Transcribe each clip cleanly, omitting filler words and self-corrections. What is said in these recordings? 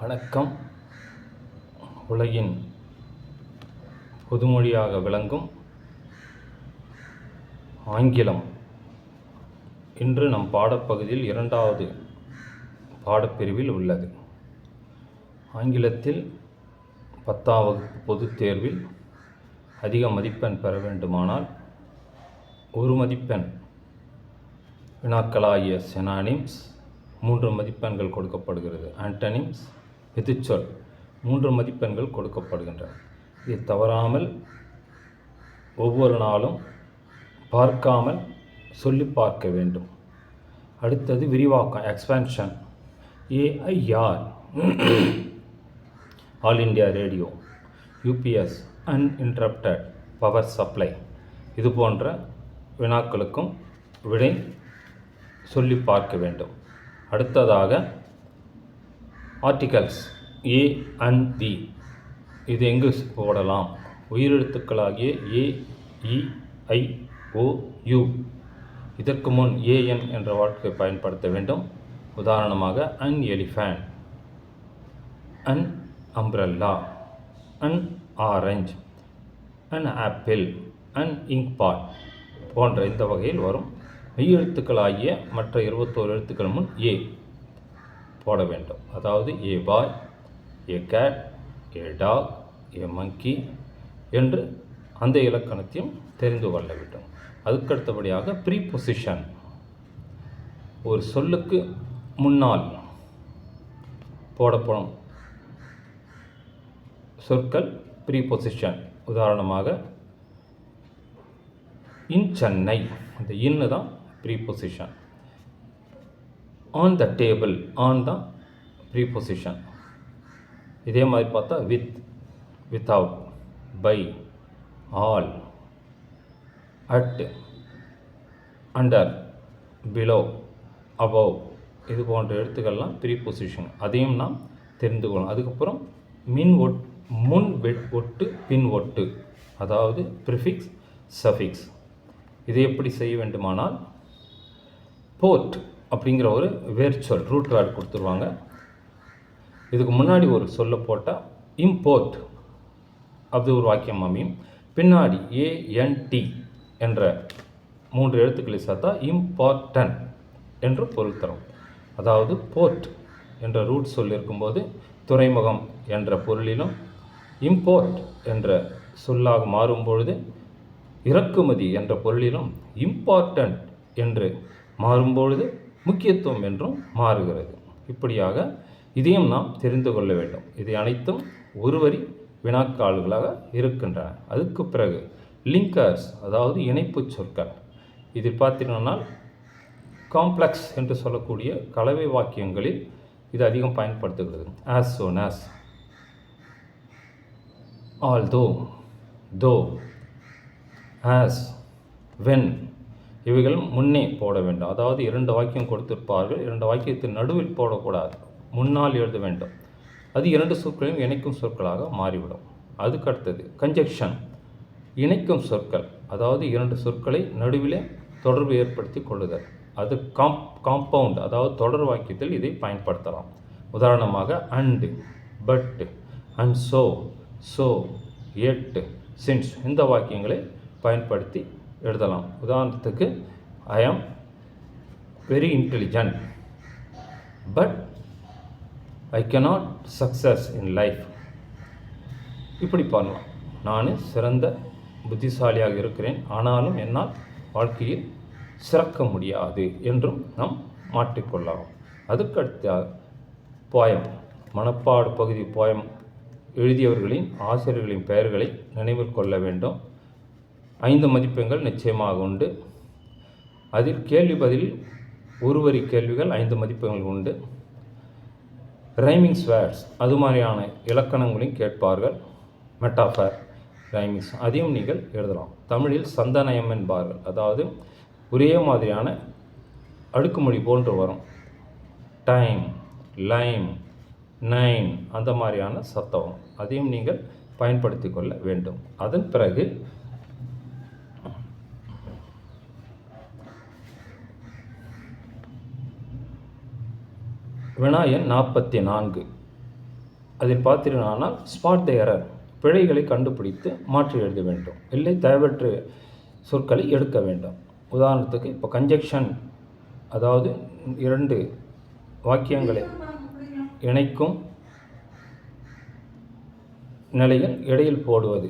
வணக்கம். உலகின் பொதுமொழியாக விளங்கும் ஆங்கிலம் இன்று நம் பாடப்பகுதியில் 2வது பாடப்பிரிவில் உள்ளது. ஆங்கிலத்தில் 10ஆம் வகுப்பு பொதுத் தேர்வில் அதிக மதிப்பெண் பெற வேண்டுமானால் 1 மதிப்பெண் வினாக்களாகிய சினானிம்ஸ் 3 மதிப்பெண்கள் கொடுக்கப்படுகிறது. ஆண்டனிம்ஸ் விதிச்சொல் 3 மதிப்பெண்கள் கொடுக்கப்படுகின்றன. இதை தவறாமல் ஒவ்வொரு நாளும் பார்க்காமல் சொல்லி பார்க்க வேண்டும். அடுத்தது விரிவாக்கம், expansion. AIR all India radio, UPS uninterrupted power supply, இது போன்ற வினாக்களுக்கும் விடை சொல்லி பார்க்க வேண்டும். அடுத்ததாக ஆர்டிகல்ஸ் ஏ அண்ட் தி, இது எங்கு போடலாம்? உயிரெழுத்துக்களாகிய ஏ, இ, ஐ, ஓ, யு, இதற்கு முன் ஏஎன் என்ற வார்த்தையை பயன்படுத்த வேண்டும். உதாரணமாக an elephant, an umbrella, an orange, an apple, an ink pot போன்ற இந்த வகையில் வரும். மெய்யெழுத்துக்களாகிய மற்ற 21 எழுத்துக்கள் முன் ஏ போட வேண்டும். அதாவது ஏ பாய், ஏ கேட், ஏ டாக், ஏ மங்கி என்று அந்த இலக்கணத்தையும் தெரிந்து கொள்ள வேண்டும். அதுக்கடுத்தபடியாக ப்ரீபொசிஷன், ஒரு சொல்லுக்கு முன்னால் போடப்படும் சொற்கள் ப்ரீபொசிஷன். உதாரணமாக இன் சென்னை, அந்த இன்னு தான் preposition. On the table, on தான் ப்ரீபொசிஷன். இதே மாதிரி பார்த்தா with, without, by, all, at, under, below, above, இது போன்ற எழுத்துக்கள்லாம் ப்ரீபொசிஷன். அதையும் நாம் தெரிந்து கொள்ளணும். அதுக்கப்புறம் முன் ஒட்டு பின் ஒட்டு, அதாவது ப்ரிஃபிக்ஸ் சஃபிக்ஸ். இதை எப்படி செய்ய வேண்டுமானால் போர்ட் அப்படிங்கிற ஒரு வேர்ச்சொல் ரூட் வேர்டு கொடுத்துருவாங்க. இதுக்கு முன்னாடி ஒரு சொல்ல போட்டால் இம்போர்ட் அப்படி ஒரு வாக்கியம் அமையும். பின்னாடி ஏஎன்டி என்ற 3 எழுத்துக்களை சேர்த்தா இம்பார்ட்டன்ட் என்று பொருள் தரும். அதாவது போர்ட் என்ற ரூட் சொல் இருக்கும்போது துறைமுகம் என்ற பொருளிலும், இம்போர்ட் என்ற சொல்லாக மாறும்பொழுது இறக்குமதி என்ற பொருளிலும், இம்பார்ட்டன்ட் என்று மாறும்பொழுது முக்கியத்துவம் என்றும் மாறுகிறது. இப்படியாக இதையும் நாம் தெரிந்து கொள்ள வேண்டும். இதை அனைத்தும் ஒரு வரி வினாக்கால்களாக இருக்கின்றன. அதுக்கு பிறகு லிங்கர்ஸ், அதாவது இணைப்பு சொற்கள். இது பார்த்தீங்கன்னா காம்ப்ளெக்ஸ் என்று சொல்லக்கூடிய கலவை வாக்கியங்களில் இது அதிகம் பயன்படுத்துகிறது. ஆஸ் சோன் ஆஸ், ஆல்தோ, தோ, ஆஸ், வென், இவைகள் முன்னே போட வேண்டும். அதாவது 2 வாக்கியம் கொடுத்திருப்பார்கள், 2 வாக்கியத்தின் நடுவில் போடக்கூடாது, முன்னால் எழுத வேண்டும். அது 2 சொற்களையும் இணைக்கும் சொற்களாக மாறிவிடும். அதுக்கடுத்தது கன்ஜெக்ஷன், இணைக்கும் சொற்கள். அதாவது 2 சொற்களை நடுவிலே தொடர்பு ஏற்படுத்தி கொள்ளுதல். அது காம்பவுண்ட், அதாவது தொடர் வாக்கியத்தில் இதை பயன்படுத்தலாம். உதாரணமாக and, but, and so, yet, since, இந்த வாக்கியங்களை பயன்படுத்தி எழுதலாம். உதாரணத்துக்கு I am very intelligent but I cannot success in life. இப்படி பண்ணலாம். நான் சிறந்த புத்திசாலியாக இருக்கிறேன், ஆனாலும் என்னால் வாழ்க்கையில் சிறக்க முடியாது என்றும் நாம் மாற்றிக்கொள்ளலாம். அதுக்கடுத்த போயம், மனப்பாடு பகுதி போயம் எழுதியவர்களின் ஆசிரியர்களின் பெயர்களை நினைவில் கொள்ள வேண்டும். 5 மதிப்பெண்கள் நிச்சயமாக உண்டு. அதில் கேள்வி பதிலில் ஒரு வரி கேள்விகள் 5 மதிப்பெண்கள் உண்டு. ரைமிங்ஸ் வேர்ட்ஸ், அது மாதிரியான இலக்கணங்களையும் கேட்பார்கள். மெட்டாஃபர், ரைமிங்ஸ், அதையும் நீங்கள் எழுதலாம். தமிழில் சந்தநயம் என்பார்கள். அதாவது ஒரே மாதிரியான அடுக்குமொழி போன்று வரும். டைம், லைம், நைன், அந்த மாதிரியான சத்தம், அதையும் நீங்கள் பயன்படுத்தி கொள்ள வேண்டும். அதன் பிறகு வினா எண் 44. அதில் பார்த்தீர்களானால் ஸ்பாட் த எரர், பிழைகளை கண்டுபிடித்து மாற்றி எழுத வேண்டும். இல்லை தேவையற்ற சொற்களை எடுக்க வேண்டும். உதாரணத்துக்கு இப்போ கன்ஜெக்ஷன், அதாவது 2 வாக்கியங்களை இணைக்கும் நிலையில் இடையில் போடுவது.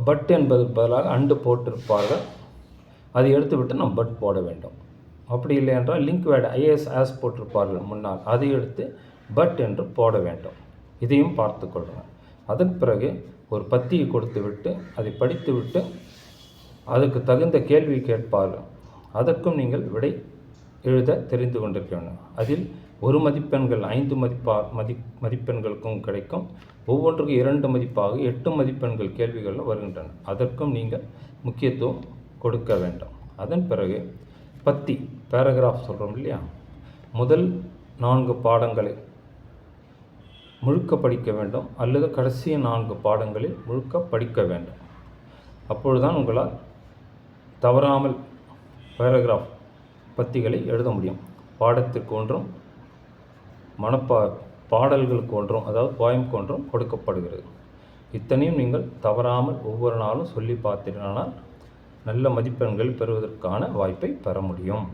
பட் என்பது பதிலாக அண்டு போட்டிருப்பார்கள், அதை எடுத்துவிட்டு நாம் பட் போட வேண்டும். அப்படி இல்லை என்றால் லிங்க் வேர்டு ஐஎஸ் ஆஸ் போட்டிருப்பார்கள் முன்னால், அதை எடுத்து பட் என்று போட வேண்டும். இதையும் பார்த்து கொள்ளுங்கள். அதன் பிறகு ஒரு பத்தியை கொடுத்து விட்டு அதை படித்து விட்டு அதுக்கு தகுந்த கேள்வி கேட்பார்கள். அதற்கும் நீங்கள் விடை எழுத தெரிந்து கொண்டிருக்க வேண்டும். அதில் 1 மதிப்பெண்கள் 5 மதிப்பெண்களுக்கும் கிடைக்கும். ஒவ்வொன்றுக்கும் 2 மதிப்பாக 8 மதிப்பெண்கள் கேள்விகள் வருகின்றன. அதற்கும் நீங்கள் முக்கியத்துவம் கொடுக்க வேண்டும். அதன் பிறகு பத்தி பேராகிராஃப் சொல்கிறோம் இல்லையா, முதல் 4 பாடங்களை முழுக்க படிக்க வேண்டும் அல்லது கடைசி 4 பாடங்களில் முழுக்க படிக்க வேண்டும். அப்பொழுதுதான் உங்களால் தவறாமல் பேராகிராஃப் பத்திகளை எழுத முடியும். பாடத்திற்கு ஒன்றும் பாடல்களுக்கு ஒன்றும், அதாவது போயம்க்கு ஒன்றும் கொடுக்கப்படுகிறது. இத்தனையும் நீங்கள் தவறாமல் ஒவ்வொரு நாளும் சொல்லி பார்த்தீர்களானால் நல்ல மதிப்பெண்கள் பெறுவதற்கான வாய்ப்பை பெற முடியும்.